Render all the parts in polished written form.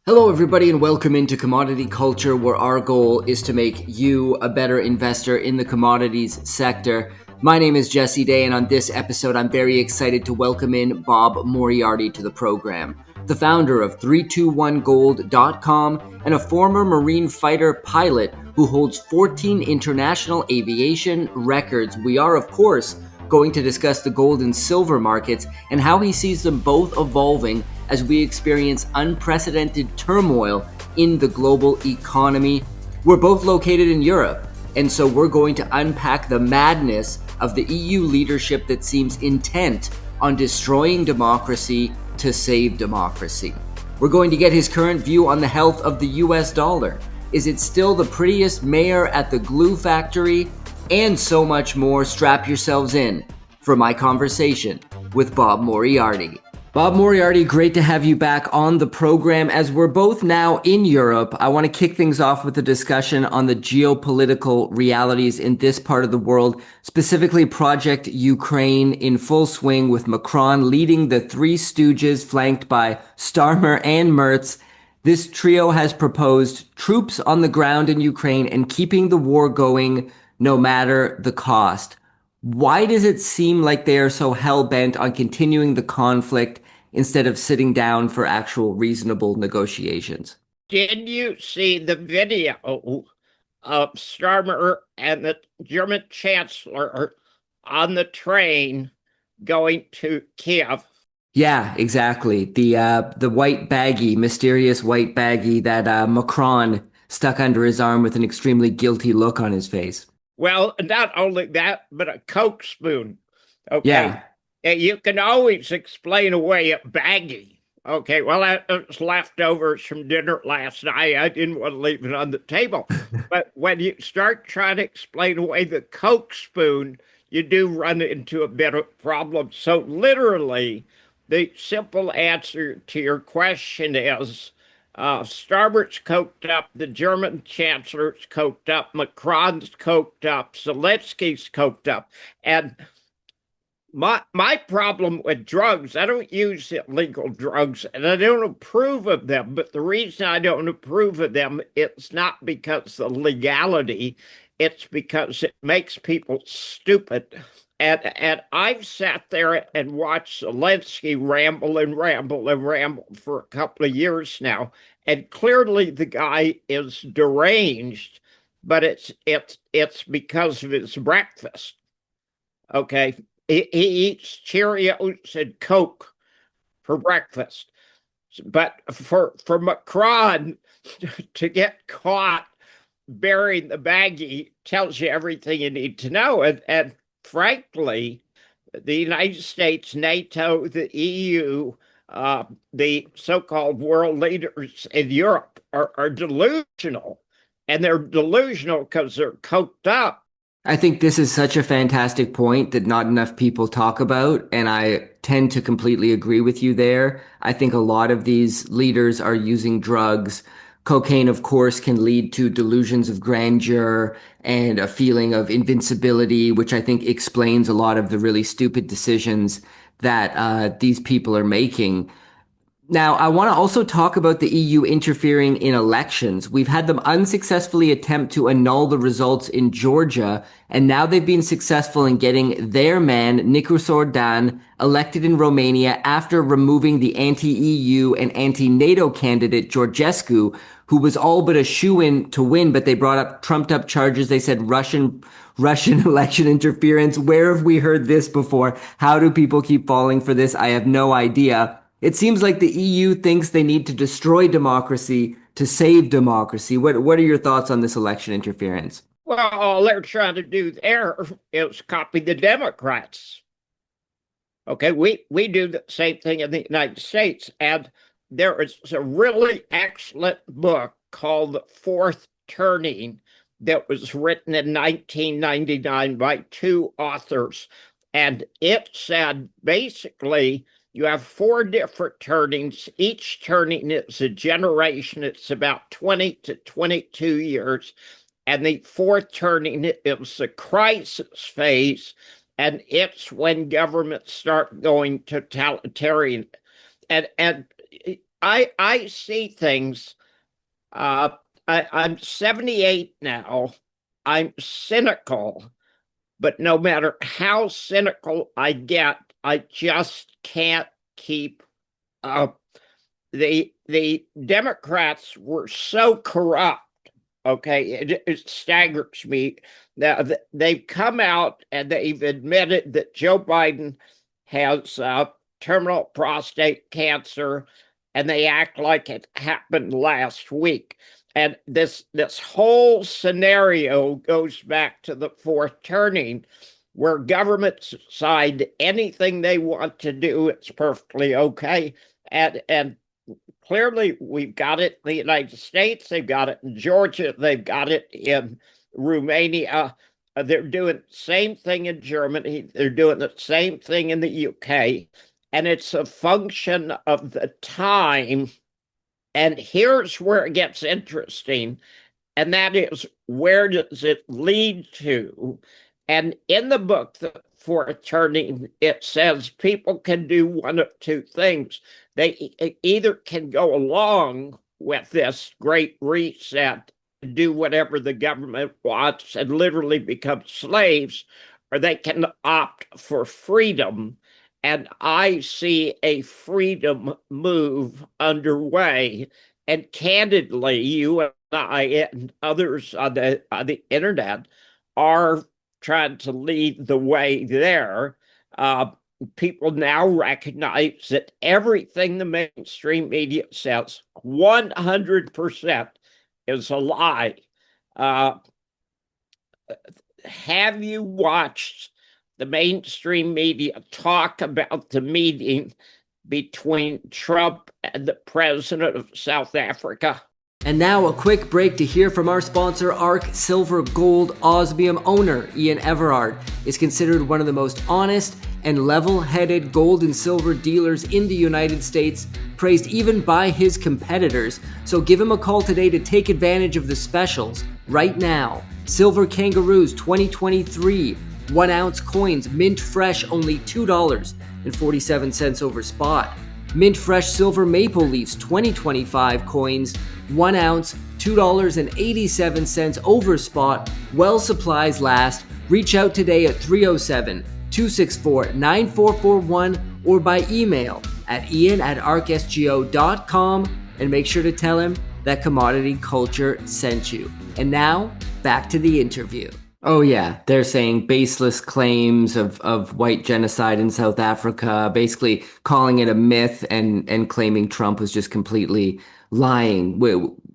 Hello, everybody, and welcome into Commodity Culture, where our goal is to make you a better investor in the commodities sector. My name is Jesse Day, and on this episode, I'm very excited to welcome in Bob Moriarty to the program, the founder of 321gold.com and a former Marine fighter pilot who holds 14 international aviation records. We are, of course, going to discuss the gold and silver markets and how he sees them both evolving as we experience unprecedented turmoil in the global economy. We're both located in Europe, and so we're going to unpack the madness of the EU leadership that seems intent on destroying democracy to save democracy. We're going to get his current view on the health of the US dollar. Is it still the prettiest mayor at the glue factory? And so much more. Strap yourselves in for my conversation with Bob Moriarty. Bob Moriarty, great to have you back on the program. As we're both now in Europe, I want to kick things off with a discussion on the geopolitical realities in this part of the world, specifically Project Ukraine in full swing with Macron leading the Three Stooges flanked by Starmer and Merz. This trio has proposed troops on the ground in Ukraine and keeping the war going no matter the cost. Why does it seem like they are so hell-bent on continuing the conflict instead of sitting down for actual reasonable negotiations? Did you see the video of Starmer and the German Chancellor on the train going to Kiev? Yeah, exactly. The white baggie, mysterious white baggie that Macron stuck under his arm with an extremely guilty look on his face. Well, not only that, but a Coke spoon. Okay. Yeah. You can always explain away a baggie. Okay. Well, that was leftovers from dinner last night. I didn't want to leave it on the table. But when you start trying to explain away the Coke spoon, you do run into a bit of problem. So literally, the simple answer to your question is Starmer's coked up, the German Chancellor's coked up, Macron's coked up, Zelensky's coked up. And my problem with drugs, I don't use illegal drugs and I don't approve of them. But the reason I don't approve of them, it's not because of legality, it's because it makes people stupid. And I've sat there and watched Zelensky ramble and ramble and ramble for a couple of years now. And clearly the guy is deranged, but it's because of his breakfast. Okay. He eats Cheerios and Coke for breakfast. But for Macron to get caught burying the baggie tells you everything you need to know. And frankly, the United States, NATO, the EU, the so-called world leaders in Europe are delusional. And they're delusional because they're coked up. I think this is such a fantastic point that not enough people talk about, and I tend to completely agree with you there. I think a lot of these leaders are using drugs. Cocaine, of course, can lead to delusions of grandeur and a feeling of invincibility, which I think explains a lot of the really stupid decisions that these people are making. Now, I want to also talk about the EU interfering in elections. We've had them unsuccessfully attempt to annul the results in Georgia, and now they've been successful in getting their man, Nicu Sordan, elected in Romania after removing the anti-EU and anti-NATO candidate, Georgescu, who was all but a shoo-in to win, but they brought up trumped-up charges. They said Russian election interference. Where have we heard this before? How do people keep falling for this? I have no idea. It seems like the EU thinks they need to destroy democracy to save democracy. What are your thoughts on this election interference? Well, all they're trying to do there is copy the Democrats. Okay, we do the same thing in the United States. And there is a really excellent book called The Fourth Turning that was written in 1999 by two authors. And it said basically, you have four different turnings. Each turning is a generation. It's about 20 to 22 years. And the fourth turning is the crisis phase. And it's when governments start going totalitarian. And I see things. Uh, I'm 78 now. I'm cynical, but no matter how cynical I get, I just can't keep up. The Democrats were so corrupt. Okay, it staggers me. Now they've come out and they've admitted that Joe Biden has terminal prostate cancer, and they act like it happened last week. And this whole scenario goes back to the fourth turning, where governments decide anything they want to do, it's perfectly okay. And clearly we've got it in the United States, they've got it in Georgia, they've got it in Romania. They're doing the same thing in Germany, they're doing the same thing in the UK, and it's a function of the time. And here's where it gets interesting, and that is, where does it lead to? And in the book, For Turning, it says people can do one of two things. They either can go along with this great reset, do whatever the government wants, and literally become slaves, or they can opt for freedom. And I see a freedom move underway. And candidly, you and I and others on the internet are trying to lead the way there. Uh, People now recognize that everything the mainstream media says 100% is a lie. Uh, have you watched the mainstream media talk about the meeting between Trump and the president of South Africa? And now a quick break to hear from our sponsor, ARC Silver Gold Osmium owner Ian Everard is considered one of the most honest and level-headed gold and silver dealers in the United States, praised even by his competitors. So give him a call today to take advantage of the specials right now. Silver Kangaroos 2023 1 ounce coins, mint fresh, only $2.47 over spot. Mint fresh silver maple leafs 2025 coins, 1 ounce, $2.87 over spot. While supplies last. Reach out today at 307-264-9441 or by email at ian@arcsgo.com, and make sure to tell him that Commodity Culture sent you. And now, back to the interview. Oh yeah, they're saying baseless claims of white genocide in South Africa, basically calling it a myth and claiming Trump was just completely lying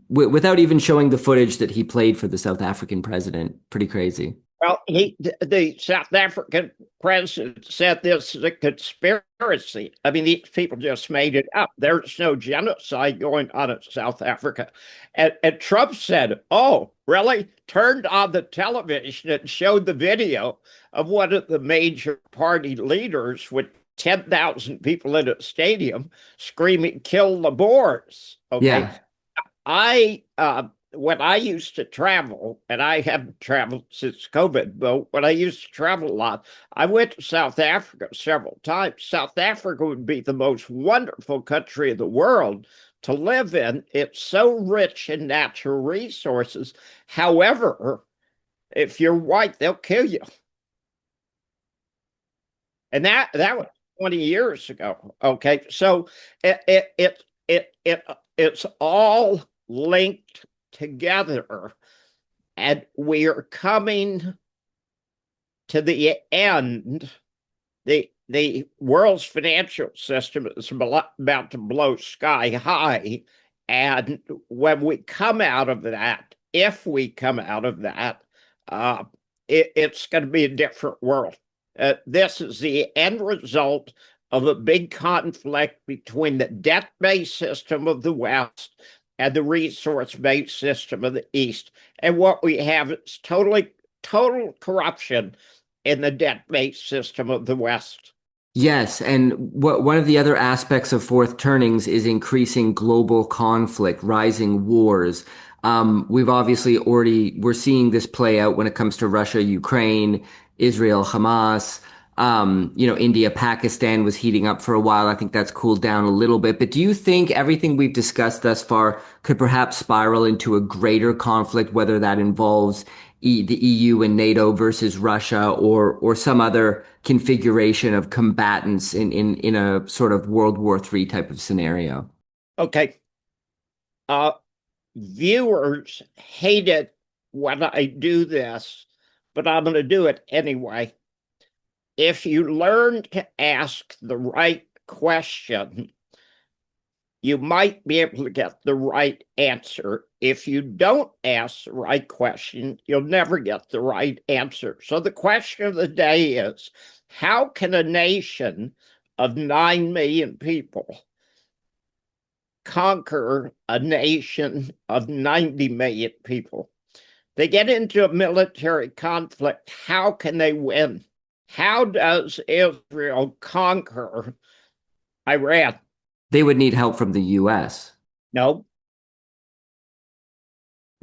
without even showing the footage that he played for the South African president. Pretty crazy. Well, the South African president said this is a conspiracy. I mean, these people just made it up. There's no genocide going on in South Africa. And Trump said, oh, really? Turned on the television and showed the video of one of the major party leaders with 10,000 people in a stadium screaming, kill the Boers. Okay. Yeah. When I used to travel, and I haven't traveled since COVID, but when I used to travel a lot, I went to South Africa several times. South Africa would be the most wonderful country in the world to live in. It's so rich in natural resources. However, if you're white, they'll kill you. And that was 20 years ago. Okay, so it's all linked together, and we are coming to the end. The world's financial system is about to blow sky high, and when we come out of that, if we come out of that, it's going to be a different world. This is the end result of a big conflict between the debt-based system of the West and the resource-based system of the East. And what we have is total corruption in the debt-based system of the West. Yes, and one of the other aspects of fourth turnings is increasing global conflict, rising wars. We've obviously we're seeing this play out when it comes to Russia, Ukraine, Israel, Hamas. India, Pakistan was heating up for a while. I think that's cooled down a little bit. But do you think everything we've discussed thus far could perhaps spiral into a greater conflict, whether that involves the EU and NATO versus Russia, or some other configuration of combatants in a sort of World War III type of scenario? Okay. Uh, Viewers hate it when I do this, but I'm going to do it anyway. If you learn to ask the right question, you might be able to get the right answer. If you don't ask the right question, you'll never get the right answer. So the question of the day is, how can a nation of 9 million people conquer a nation of 90 million people? They get into a military conflict. How can they win? How does Israel conquer Iran? They would need help from the US. No.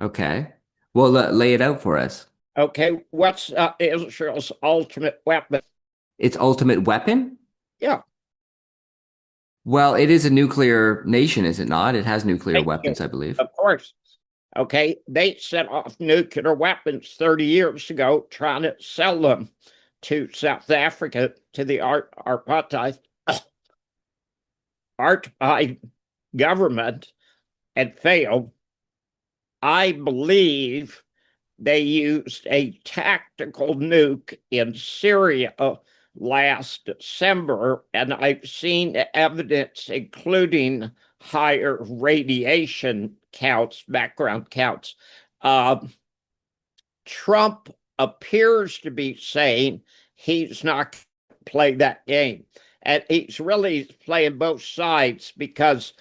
Okay. Well, lay it out for us. Okay. What's Israel's ultimate weapon? Its ultimate weapon? Yeah. Well, it is a nuclear nation, is it not? It has nuclear Thank you. weapons, I believe. Of course. Okay. They set off nuclear weapons 30 years ago, trying to sell them to South Africa, to the apartheid government, and failed. I believe they used a tactical nuke in Syria last December, and I've seen evidence, including higher radiation counts, background counts. Trump appears to be saying he's not going to play that game. And he's really playing both sides, because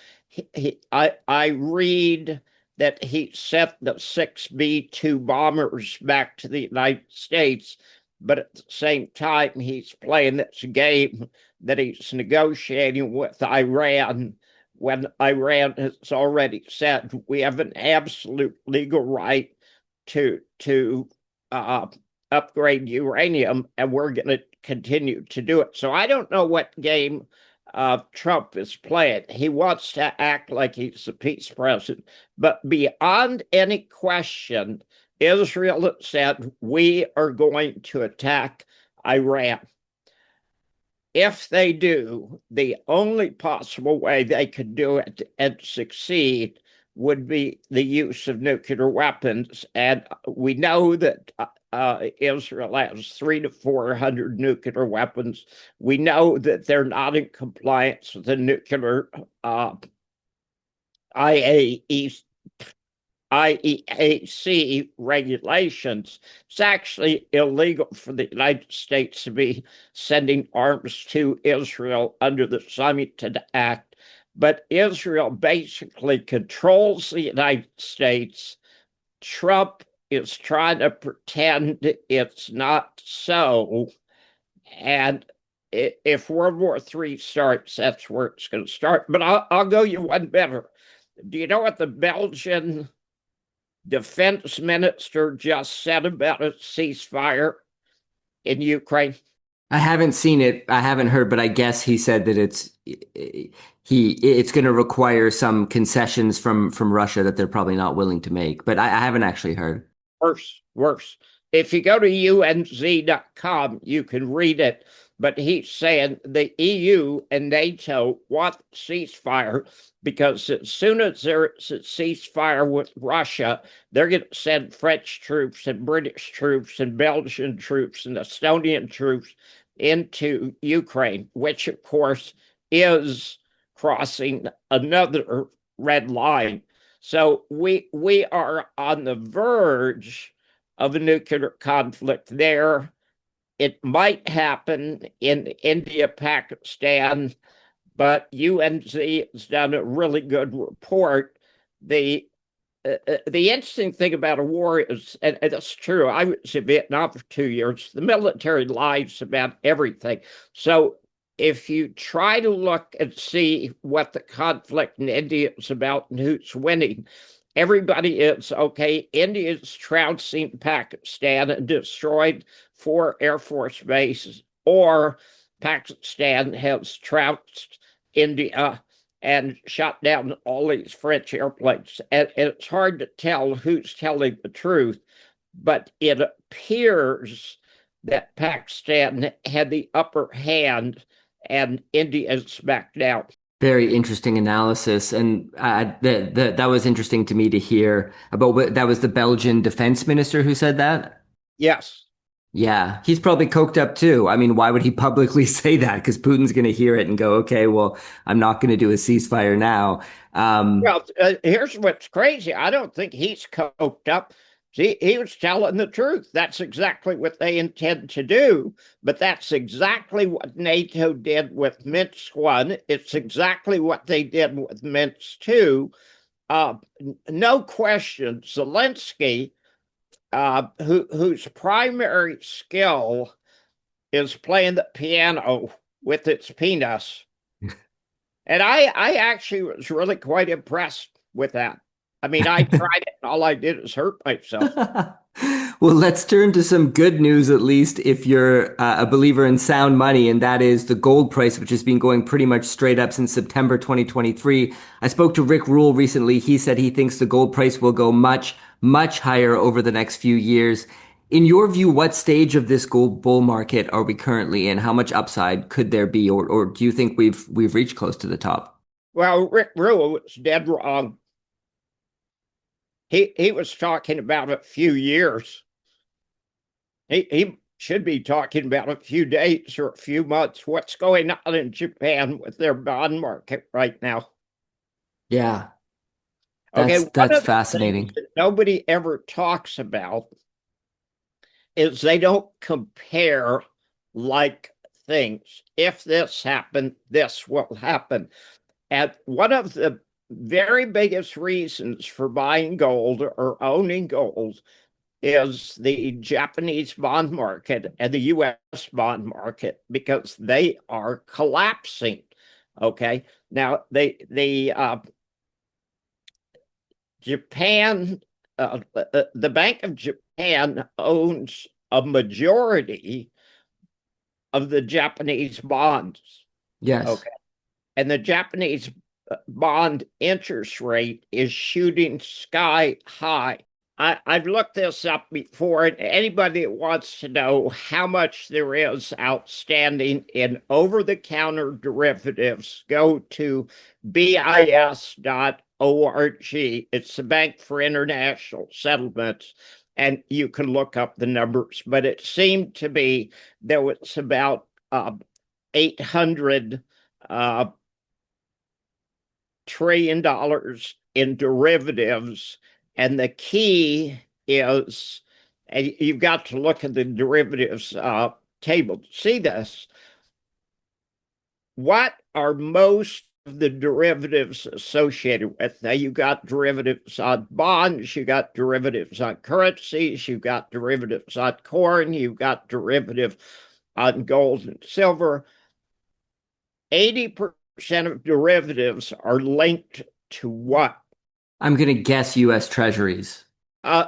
I read that he sent the 6B-2 bombers back to the United States, but at the same time, he's playing this game that he's negotiating with Iran, when Iran has already said we have an absolute legal right to upgrade uranium, and we're going to continue to do it. So I don't know what game Trump is playing. He wants to act like he's a peace president, but beyond any question, Israel said we are going to attack Iran. If they do, the only possible way they could do it and succeed would be the use of nuclear weapons. And we know that Israel has 300 to 400 nuclear weapons. We know that they're not in compliance with the nuclear IAEA IEAC regulations. It's actually illegal for the United States to be sending arms to Israel under the Summiton Act. But Israel basically controls the United States. Trump is trying to pretend it's not so. And if World War III starts, that's where it's going to start. But I'll go you one better. Do you know what the Belgian defense minister just said about a ceasefire in Ukraine? I haven't seen it. I haven't heard, but I guess he said that it's going to require some concessions from Russia that they're probably not willing to make. But I haven't actually heard. Worse. If you go to unz.com, you can read it. But he's saying the EU and NATO want ceasefire, because as soon as there's a ceasefire with Russia, they're going to send French troops and British troops and Belgian troops and Estonian troops into Ukraine, which, of course, is crossing another red line. So we are on the verge of a nuclear conflict there. It might happen in India, Pakistan, but UNZ has done a really good report. The interesting thing about a war is, and it's true, I was in Vietnam for 2 years, the military lies about everything. So if you try to look and see what the conflict in India is about and who's winning, everybody is, okay, India's trouncing Pakistan and destroyed 4 Air Force bases, or Pakistan has trounced India and shot down all these French airplanes. And it's hard to tell who's telling the truth, but it appears that Pakistan had the upper hand and India's backed out. Very interesting analysis, and that was interesting to me to hear about that was the Belgian defense minister who said that. Yes. Yeah, he's probably coked up too. I mean, why would he publicly say that? Because Putin's going to hear it and go, "Okay, well, I'm not going to do a ceasefire now." Um, Well, here's what's crazy. I don't think he's coked up. See, he was telling the truth. That's exactly what they intend to do. But that's exactly what NATO did with Minsk 1. It's exactly what they did with Minsk 2. No question, Zelensky, whose primary skill is playing the piano with its penis. And I actually was really quite impressed with that. I mean, I tried it, and all I did is hurt myself. Well, let's turn to some good news, at least if you're a believer in sound money, and that is the gold price, which has been going pretty much straight up since September 2023. I spoke to Rick Rule recently. He said he thinks the gold price will go much, much higher over the next few years. In your view, what stage of this gold bull market are we currently in? How much upside could there be, or do you think we've reached close to the top? Well, Rick Rule was dead wrong. He was talking about a few years. He should be talking about a few days or a few months. What's going on in Japan with their bond market right now? Yeah, Okay, one that's of the things fascinating. that nobody ever talks about is they don't compare like things. If this happened, this will happen. And one of the very biggest reasons for buying gold or owning gold is the Japanese bond market and the US bond market because they are collapsing. Okay. Now, Japan, the Bank of Japan owns a majority of the Japanese bonds. Yes. Okay. And the Japanese bond interest rate is shooting sky high. I've looked this up before, and anybody that wants to know how much there is outstanding in over the counter derivatives, go to BIS.org. It's the Bank for International Settlements, and you can look up the numbers. But it seemed to be there was about 800 $1 trillion in derivatives. And the key is, and you've got to look at the derivatives table to see this. What are most of the derivatives associated with? Now, you got derivatives on bonds, you got derivatives on currencies, you got derivatives on corn, you've got derivative on gold and silver. 80% of derivatives are linked to what? I'm going to guess US Treasuries.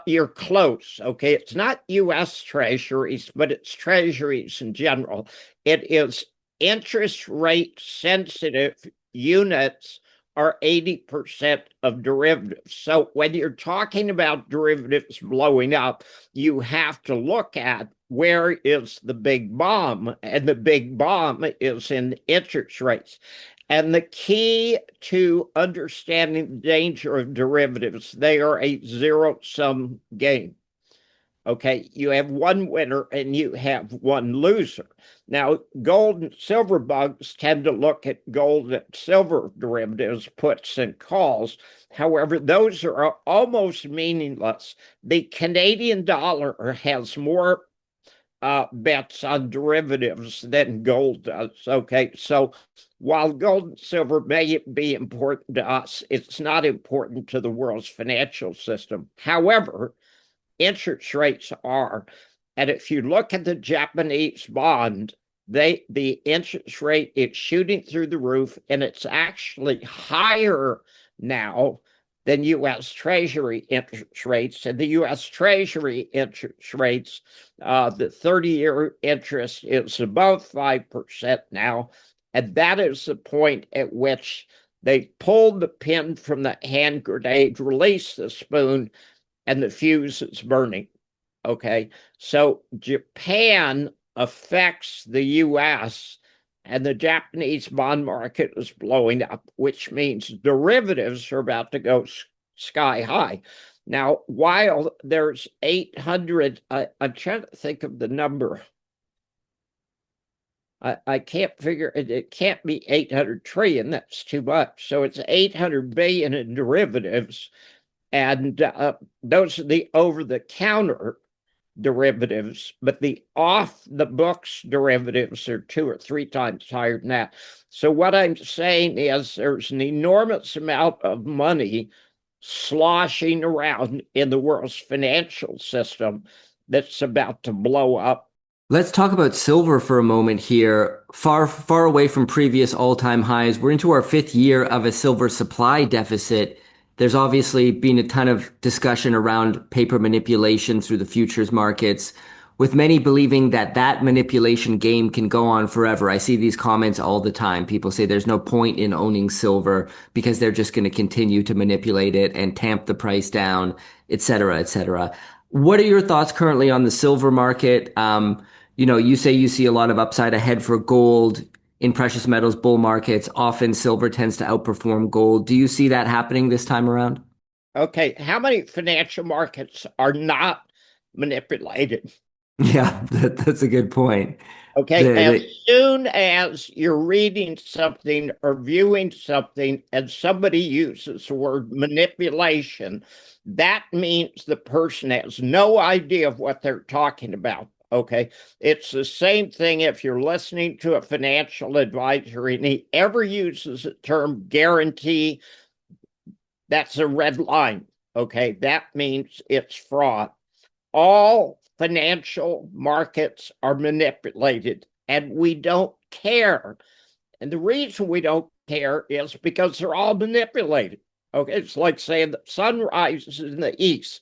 You're close. Okay. It's not US Treasuries, but it's Treasuries in general. It is interest rate sensitive units are 80% of derivatives. So when you're talking about derivatives blowing up, you have to look at where is the big bomb, and the big bomb is in interest rates. And the key to understanding the danger of derivatives, they are a zero-sum game. Okay, you have one winner and you have one loser. Now, gold and silver bugs tend to look at gold and silver derivatives, puts and calls. However, those are almost meaningless. The Canadian dollar has more bets on derivatives than gold does. Okay, so while gold and silver may be important to us, it's not important to the world's financial system. However, interest rates are. And if you look at the Japanese bond, the interest rate is shooting through the roof, and it's actually higher now than U.S. Treasury interest rates. And the U.S. Treasury interest rates, the 30-year interest is above 5% now. And that is the point at which they pulled the pin from the hand grenade, release the spoon, and the fuse is burning. Okay. So Japan affects the US, and the Japanese bond market is blowing up, which means derivatives are about to go sky high. Now, while there's 800, I'm trying to think of the number. I can't figure it. It can't be 800 trillion. That's too much. So it's 800 billion in derivatives. And those are the over-the-counter derivatives, but the off-the-books derivatives are 2 or 3 times higher than that. So what I'm saying is there's an enormous amount of money sloshing around in the world's financial system that's about to blow up. Let's talk about silver for a moment here. Far, far away from previous all-time highs. We're into our 5th year of a silver supply deficit. There's obviously been a ton of discussion around paper manipulation through the futures markets, with many believing that that manipulation game can go on forever. I see these comments all the time. People say there's no point in owning silver because they're just going to continue to manipulate it and tamp the price down, et cetera, et cetera. What are your thoughts currently on the silver market? You say you see a lot of upside ahead for gold in precious metals bull markets. Often silver tends to outperform gold. Do you see that happening this time around? Okay, how many financial markets are not manipulated? Yeah, that's a good point. Okay, The, as the, soon as you're reading something or viewing something and somebody uses the word manipulation, that means the person has no idea of what they're talking about. Okay, it's the same thing if you're listening to a financial advisor and he ever uses the term guarantee, that's a red line. Okay, that means it's fraud. All financial markets are manipulated, and we don't care. And the reason we don't care is because they're all manipulated. Okay, it's like saying the sun rises in the east.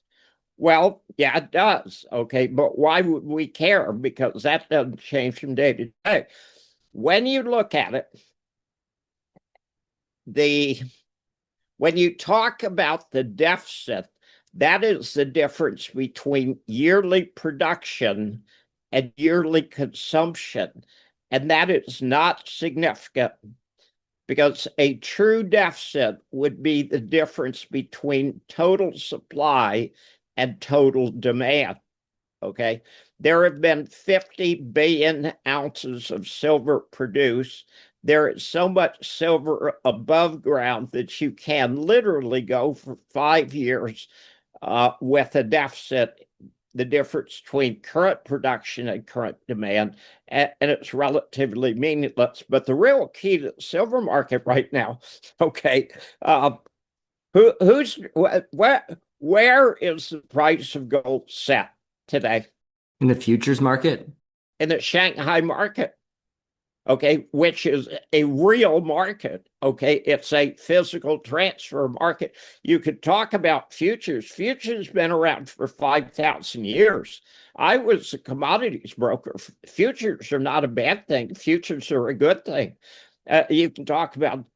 Well, yeah, it does. Okay, but why would we care? Because that doesn't change from day to day. When you look at it, the when you talk about the deficit, that is the difference between yearly production and yearly consumption. And that is not significant because a true deficit would be the difference between total supply and total demand. Okay. There have been 50 billion ounces of silver produced. There is so much silver above ground that you can literally go for 5 years with a deficit, the difference between current production and current demand, and it's relatively meaningless. But the real key to the silver market right now, okay, where is the price of gold set today? in the futures market? In the Shanghai market. Okay, which is a real market. Okay, it's a physical transfer market. You could talk about futures. Futures been around for 5,000 years. I was a commodities broker. Futures are not a bad thing. Futures are a good thing. You can talk about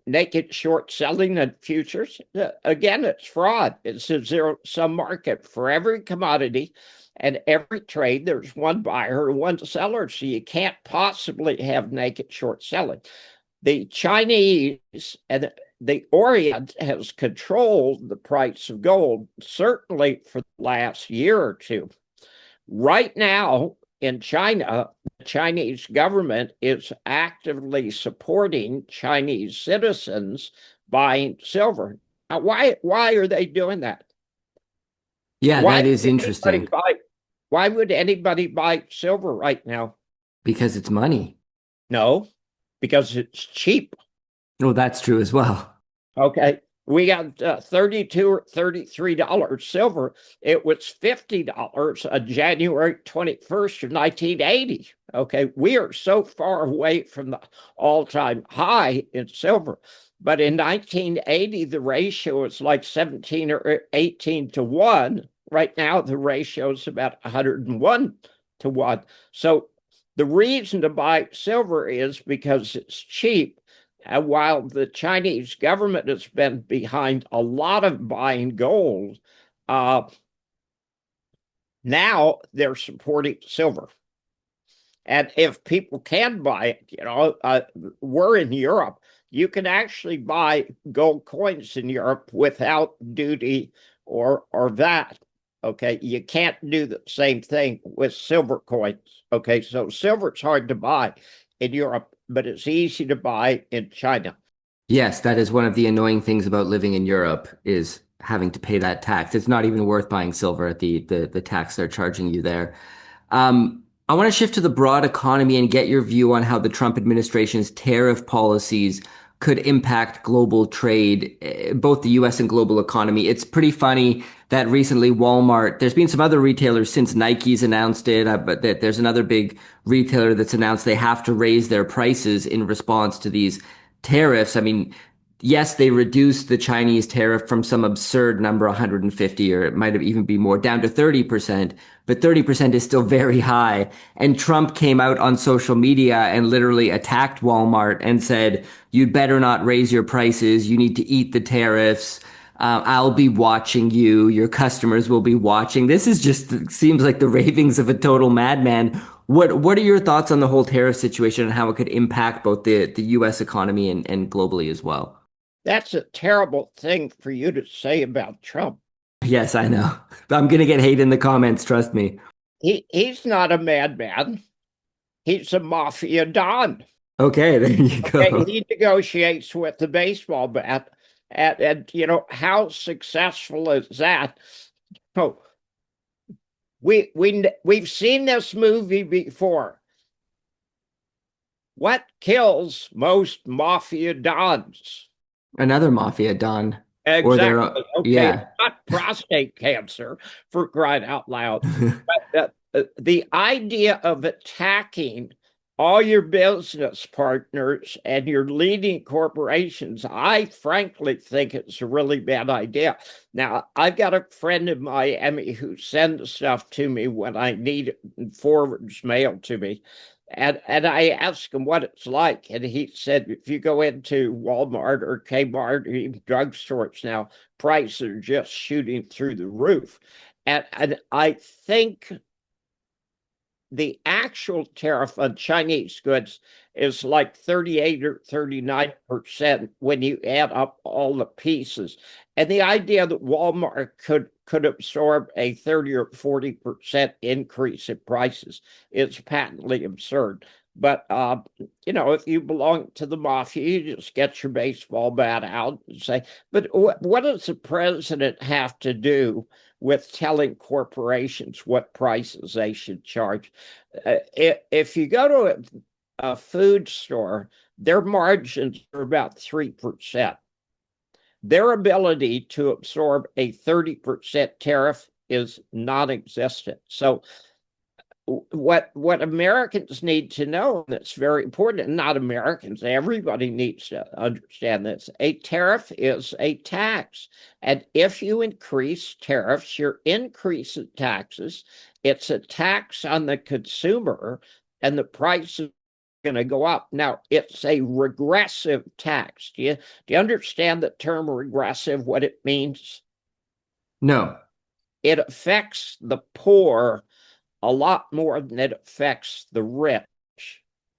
naked short selling and futures. Again, it's fraud. It's a zero-sum market for every commodity. And every trade, there's one buyer and one seller. So you can't possibly have naked short selling. The Chinese and the Orient has controlled the price of gold, certainly for the last year or two. Right now in China, the Chinese government is actively supporting Chinese citizens buying silver. Now, why are they doing that? Yeah, Why that is would anybody interesting buy why would anybody buy silver right now? because it's money. No, because it's cheap. Oh, that's true as well. Okay. We got 32 or $33 silver. It was $50 on January 21st of 1980. Okay, we are so far away from the all-time high in silver. But in 1980, the ratio was like 17 or 18 to 1. Right now, the ratio is about 101 to 1. So the reason to buy silver is because it's cheap. While the Chinese government has been behind a lot of buying gold, uh, now they're supporting silver. And if people can buy it, we're in Europe. You can actually buy gold coins in Europe without duty or VAT. Okay, you can't do the same thing with silver coins. Okay, so silver's hard to buy in Europe, but it's easy to buy in China. Yes, that is one of the annoying things about living in Europe is having to pay that tax. It's not even worth buying silver at the tax they're charging you there. I want to shift to the broad economy and get your view on how the Trump administration's tariff policies could impact global trade, both the US and global economy. It's pretty funny that recently Walmart, there's been some other retailers since Nike's announced it, but there's another big retailer that's announced they have to raise their prices in response to these tariffs. I mean, yes, they reduced the Chinese tariff from some absurd number, 150, or it might have even be more, down to 30%, but 30% is still very high. And Trump came out on social media and literally attacked Walmart and said, you'd better not raise your prices. You need to eat the tariffs. I'll be watching you. Your customers will be watching. This is just seems like the ravings of a total madman. What are your thoughts on the whole tariff situation and how it could impact both the U.S. economy and globally as well? That's a terrible thing for you to say about Trump. Yes, I know. I'm gonna get hate in the comments, trust me. He's not a madman. He's a mafia don. Okay, there you Okay, go. he negotiates with the baseball bat, and how successful is that? Oh, we've seen this movie before. What kills most mafia dons? Another mafia don, or their Exactly. Okay, yeah. not prostate cancer, for crying out loud. But the idea of attacking all your business partners and your leading corporations, I frankly think it's a really bad idea. Now, I've got a friend in Miami who sends stuff to me when I need it and forwards mail to me. And I asked him what it's like. And he said, if you go into Walmart or Kmart or even drugstores now, prices are just shooting through the roof. And I think the actual tariff on Chinese goods is like 38 or 39% when you add up all the pieces. And the idea that Walmart could absorb a 30 or 40% increase in prices is patently absurd. But if you belong to the mafia, you just get your baseball bat out and say, but what does the president have to do with telling corporations what prices they should charge? If you go to a food store, their margins are about 3%. Their ability to absorb a 30% tariff is non-existent. So what Americans need to know, that's very important, and not Americans, everybody needs to understand this. A tariff is a tax. And if you increase tariffs, you're increasing taxes. It's a tax on the consumer, and the price is going to go up. Now, it's a regressive tax. Do you understand the term regressive, what it means? No. It affects the poor a lot more than it affects the rich.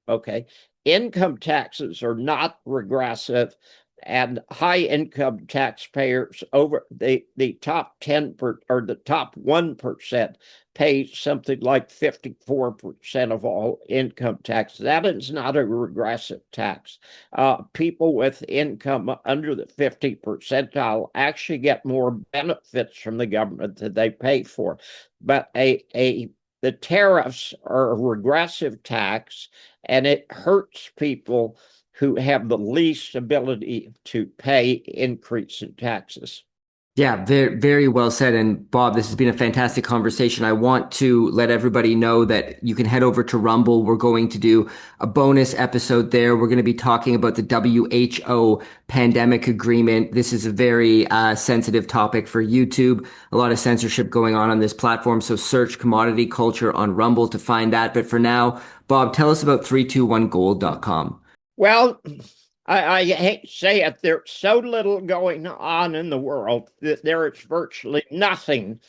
Okay. Income taxes are not regressive, and high income taxpayers over the top 10 or the top 1% pay something like 54% of all income tax. That is not a regressive tax. People with income under the 50 percentile actually get more benefits from the government that they pay for. But the tariffs are a regressive tax, and it hurts people who have the least ability to pay increase in taxes. Yeah, very, very well said. And Bob, this has been a fantastic conversation. I want to let everybody know that you can head over to Rumble. We're going to do a bonus episode there. We're going to be talking about the WHO pandemic agreement. This is a very sensitive topic for YouTube. A lot of censorship going on this platform. So search commodity culture on Rumble to find that. But for now, Bob, tell us about 321gold.com. Well, I hate to say it, there's so little going on in the world that there is virtually nothing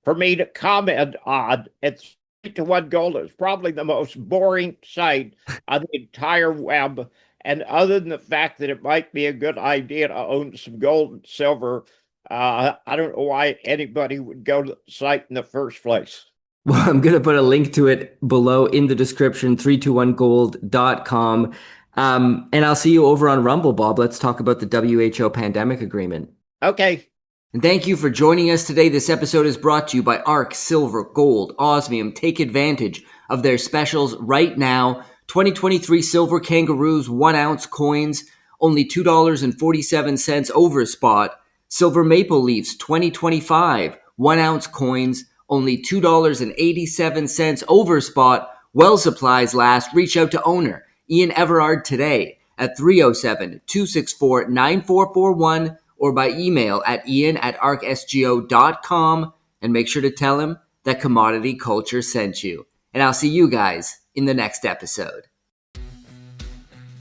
for me to comment on. It's 3-to-1 Gold is probably the most boring site on the entire web. And other than the fact that it might be a good idea to own some gold and silver, I don't know why anybody would go to the site in the first place. Well, I'm going to put a link to it below in the description, 321gold.com. And I'll see you over on Rumble, Bob. Let's talk about the WHO pandemic agreement. Okay. And thank you for joining us today. This episode is brought to you by ARC, Silver, Gold, Osmium. Take advantage of their specials right now. 2023 Silver Kangaroos 1 ounce coins, only $2.47 over spot. Silver Maple Leafs 2025 1 ounce coins, only $2.87 over spot. While supplies last, reach out to owner Ian Everard today at 307-264-9441 or by email at ian@arcsgo.com, and make sure to tell him that Commodity Culture sent you. And I'll see you guys in the next episode.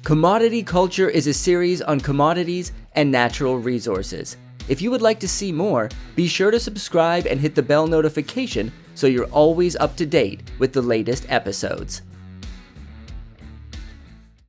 Commodity Culture is a series on commodities and natural resources. If you would like to see more, be sure to subscribe and hit the bell notification so you're always up to date with the latest episodes.